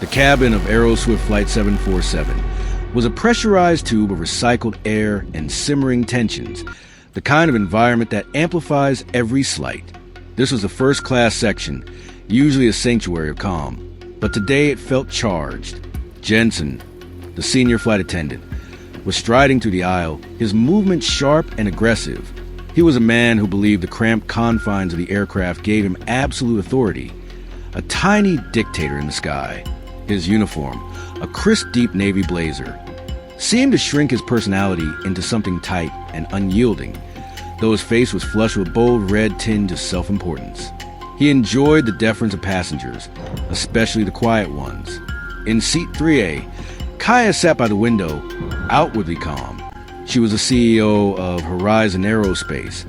The cabin of Aeroswift Flight 747 was a pressurized tube of recycled air and simmering tensions, the kind of environment that amplifies every slight. This was the first-class section, usually a sanctuary of calm, but today it felt charged. Jensen, the senior flight attendant, was striding through the aisle, his movement sharp and aggressive. He was a man who believed the cramped confines of the aircraft gave him absolute authority, a tiny dictator in the sky. His uniform, a crisp deep navy blazer, seemed to shrink his personality into something tight and unyielding, though his face was flushed with a bold red tinge of self-importance. He enjoyed the deference of passengers, especially the quiet ones. In seat 3A, Kaia sat by the window, outwardly calm. She was the CEO of Horizon Aerospace,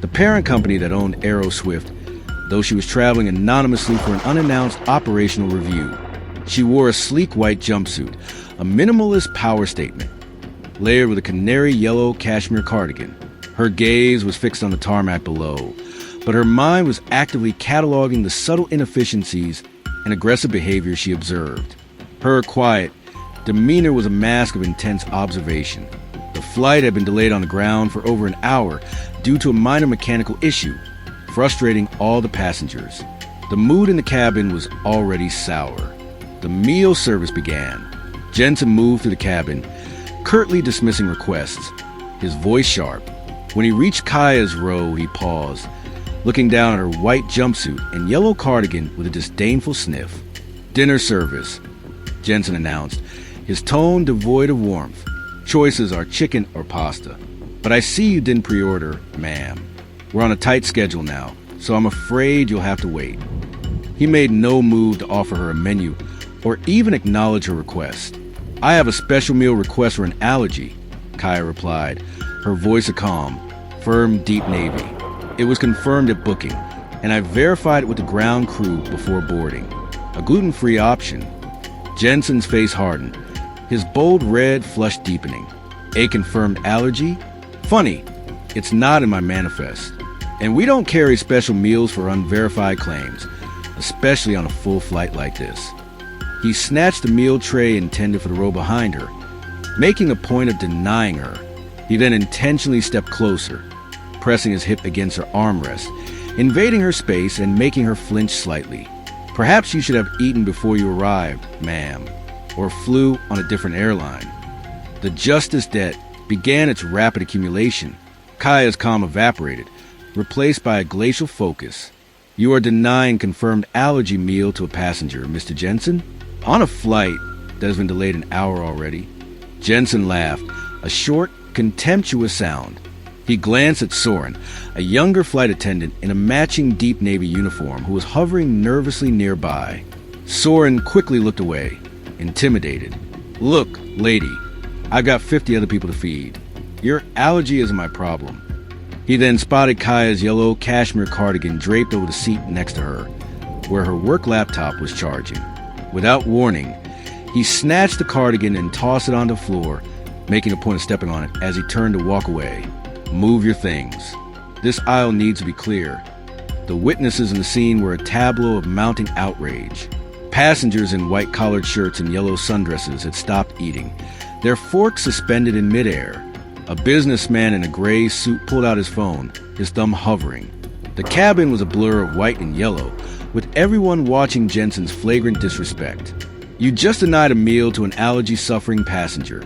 the parent company that owned Aeroswift, though she was traveling anonymously for an unannounced operational review. She wore a sleek white jumpsuit, a minimalist power statement, layered with a canary yellow cashmere cardigan. Her gaze was fixed on the tarmac below, but her mind was actively cataloging the subtle inefficiencies and aggressive behavior she observed. Her quiet demeanor was a mask of intense observation. The flight had been delayed on the ground for over an hour due to a minor mechanical issue, frustrating all the passengers. The mood in the cabin was already sour. The meal service began. Jensen moved through the cabin, curtly dismissing requests, his voice sharp. When he reached Kaia's row, he paused, looking down at her white jumpsuit and yellow cardigan with a disdainful sniff. "Dinner service," Jensen announced, his tone devoid of warmth. "Choices are chicken or pasta. But I see you didn't pre-order, ma'am. We're on a tight schedule now, so I'm afraid you'll have to wait." He made no move to offer her a menu or even acknowledge her request. "I have a special meal request for an allergy," Kaia replied, her voice a calm, firm, deep navy. "It was confirmed at booking, and I verified it with the ground crew before boarding. A gluten-free option." Jensen's face hardened, his bold red flush deepening. "A confirmed allergy? Funny, it's not in my manifest. And we don't carry special meals for unverified claims, especially on a full flight like this." He snatched the meal tray intended for the row behind her, making a point of denying her. He then intentionally stepped closer, pressing his hip against her armrest, invading her space and making her flinch slightly. "Perhaps you should have eaten before you arrived, ma'am, or flew on a different airline." The justice debt began its rapid accumulation. Kaia's calm evaporated, replaced by a glacial focus. "You are denying confirmed allergy meal to a passenger, Mr. Jensen, on a flight that has been delayed an hour already." Jensen laughed, a short, contemptuous sound. He glanced at Soren, a younger flight attendant in a matching deep navy uniform who was hovering nervously nearby. Soren quickly looked away, intimidated. "Look, lady, I've got 50 other people to feed. Your allergy isn't my problem." He then spotted Kaia's yellow cashmere cardigan draped over the seat next to her, where her work laptop was charging. Without warning, he snatched the cardigan and tossed it onto the floor, making a point of stepping on it as he turned to walk away. "Move your things. This aisle needs to be clear." The witnesses in the scene were a tableau of mounting outrage. Passengers in white-collared shirts and yellow sundresses had stopped eating, their forks suspended in midair. A businessman in a gray suit pulled out his phone, his thumb hovering. The cabin was a blur of white and yellow, with everyone watching Jensen's flagrant disrespect. "You just denied a meal to an allergy-suffering passenger.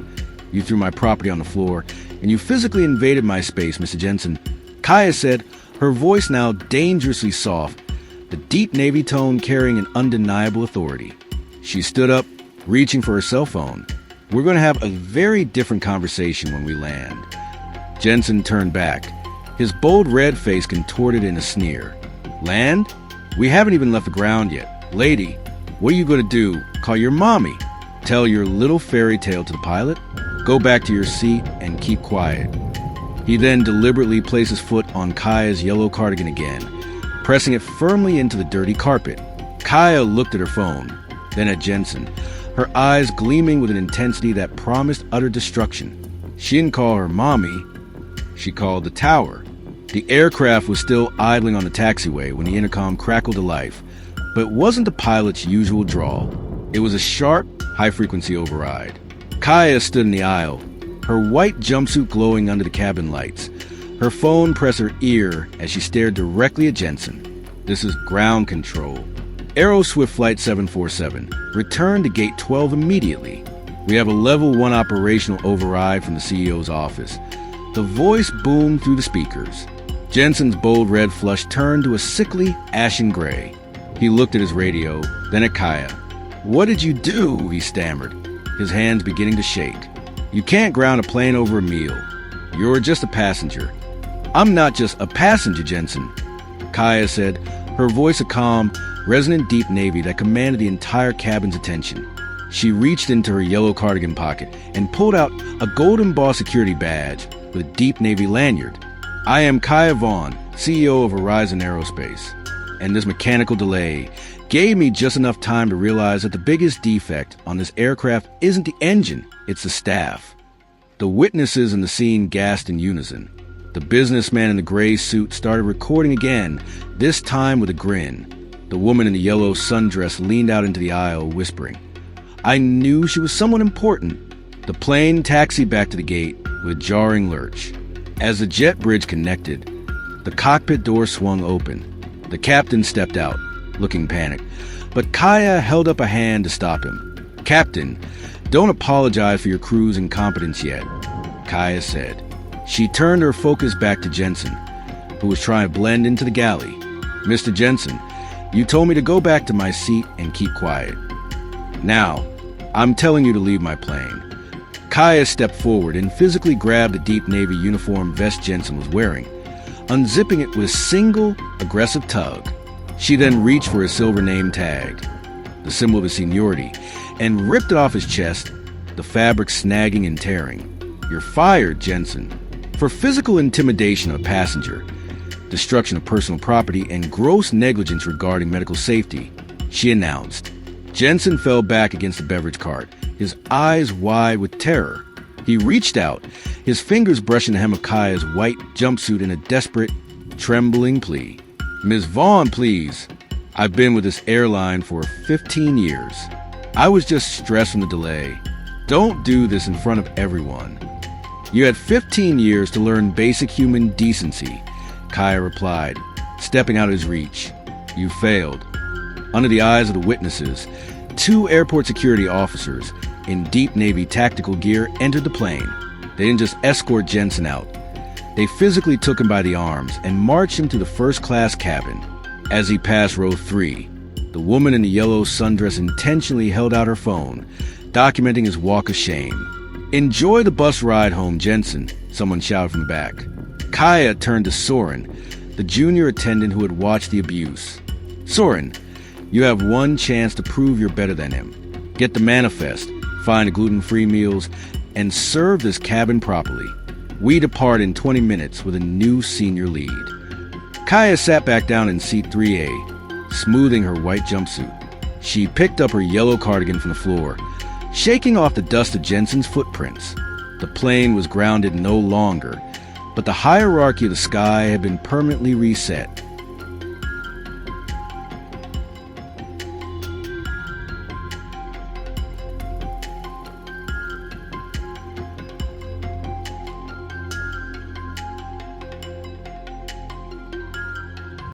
You threw my property on the floor, and you physically invaded my space, Mr. Jensen," Kaia said, her voice now dangerously soft, the deep navy tone carrying an undeniable authority. She stood up, reaching for her cell phone. "We're going to have a very different conversation when we land." Jensen turned back, his bold red face contorted in a sneer. "Land? We haven't even left the ground yet. Lady, what are you going to do? Call your mommy? Tell your little fairy tale to the pilot? Go back to your seat and keep quiet." He then deliberately placed his foot on Kaia's yellow cardigan again, pressing it firmly into the dirty carpet. Kaia looked at her phone, then at Jensen, her eyes gleaming with an intensity that promised utter destruction. She didn't call her mommy, she called the tower. The aircraft was still idling on the taxiway when the intercom crackled to life, but it wasn't the pilot's usual drawl. It was a sharp, high-frequency override. Kaia stood in the aisle, her white jumpsuit glowing under the cabin lights. Her phone pressed her ear as she stared directly at Jensen. This is ground control. Aero Swift Flight 747. Return to Gate 12 immediately. We have a Level 1 operational override from the CEO's office. The voice boomed through the speakers. Jensen's bold red flush turned to a sickly, ashen gray. He looked at his radio, then at Kaia. "What did you do?" he stammered, his hands beginning to shake. "You can't ground a plane over a meal. You're just a passenger." "I'm not just a passenger, Jensen," Kaia said, her voice a calm, resonant deep navy that commanded the entire cabin's attention. She reached into her yellow cardigan pocket and pulled out a golden ball security badge with a deep navy lanyard. "I am Kaia Vaughn, CEO of Horizon Aerospace, and this mechanical delay gave me just enough time to realize that the biggest defect on this aircraft isn't the engine, it's the staff." The witnesses in the scene gasped in unison. The businessman in the gray suit started recording again, this time with a grin. The woman in the yellow sundress leaned out into the aisle, whispering, "I knew she was someone important." The plane taxied back to the gate with a jarring lurch. As the jet bridge connected, the cockpit door swung open. The captain stepped out, looking panicked, but Kaia held up a hand to stop him. "Captain, don't apologize for your crew's incompetence yet," Kaia said. She turned her focus back to Jensen, who was trying to blend into the galley. "Mr. Jensen, you told me to go back to my seat and keep quiet. Now, I'm telling you to leave my plane." Kaia stepped forward and physically grabbed the deep navy uniform vest Jensen was wearing, unzipping it with a single, aggressive tug. She then reached for his silver name tag, the symbol of his seniority, and ripped it off his chest, the fabric snagging and tearing. "You're fired, Jensen, for physical intimidation of a passenger, destruction of personal property, and gross negligence regarding medical safety," she announced. Jensen fell back against the beverage cart, his eyes wide with terror. He reached out, his fingers brushing the hem of Kaia's white jumpsuit in a desperate, trembling plea. "Ms. Vaughn, please. I've been with this airline for 15 years. I was just stressed from the delay. Don't do this in front of everyone." "You had 15 years to learn basic human decency," Kaia replied, stepping out of his reach. "You failed." Under the eyes of the witnesses, 2 airport security officers in deep Navy tactical gear entered the plane. They didn't just escort Jensen out. They physically took him by the arms and marched him to the first-class cabin. As he passed row 3, the woman in the yellow sundress intentionally held out her phone, documenting his walk of shame. "Enjoy the bus ride home, Jensen," someone shouted from the back. Kaia turned to Soren, the junior attendant who had watched the abuse. "Soren, you have one chance to prove you're better than him. Get the manifest, find the gluten-free meals, and serve this cabin properly. We depart in 20 minutes with a new senior lead." Kaia sat back down in seat 3A, smoothing her white jumpsuit. She picked up her yellow cardigan from the floor, shaking off the dust of Jensen's footprints. The plane was grounded no longer, but the hierarchy of the sky had been permanently reset.